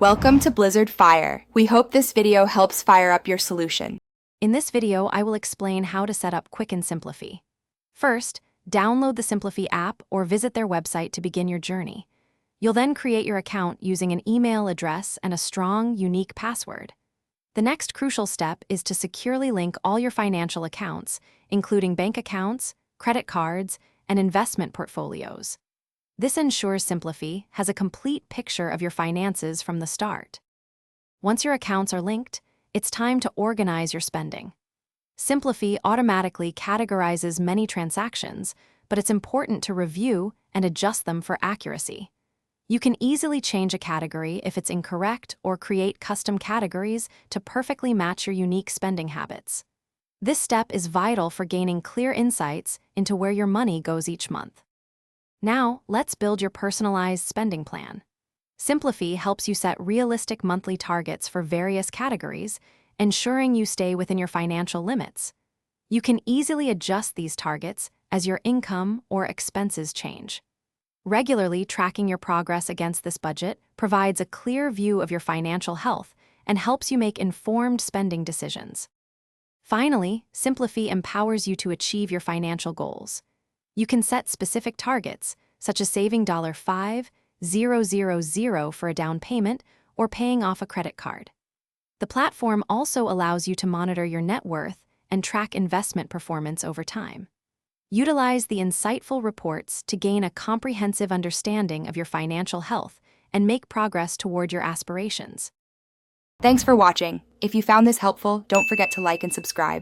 Welcome to Blizzard Fire. We hope this video helps fire up your solution. In this video, I will explain how to set up Quicken Simplifi. First, download the Simplifi app or visit their website to begin your journey. You'll then create your account using an email address and a strong, unique password. The next crucial step is to securely link all your financial accounts, including bank accounts, credit cards, and investment portfolios. This ensures Simplifi has a complete picture of your finances from the start. Once your accounts are linked, it's time to organize your spending. Simplifi automatically categorizes many transactions, but it's important to review and adjust them for accuracy. You can easily change a category if it's incorrect or create custom categories to perfectly match your unique spending habits. This step is vital for gaining clear insights into where your money goes each month. Now, let's build your personalized spending plan. Simplifi helps you set realistic monthly targets for various categories, ensuring you stay within your financial limits. You can easily adjust these targets as your income or expenses change. Regularly tracking your progress against this budget provides a clear view of your financial health and helps you make informed spending decisions. Finally, Simplifi empowers you to achieve your financial goals. You can set specific targets, such as saving $5,000 for a down payment or paying off a credit card. The platform also allows you to monitor your net worth and track investment performance over time. Utilize the insightful reports to gain a comprehensive understanding of your financial health and make progress toward your aspirations. Thanks for watching. If you found this helpful, don't forget to like and subscribe.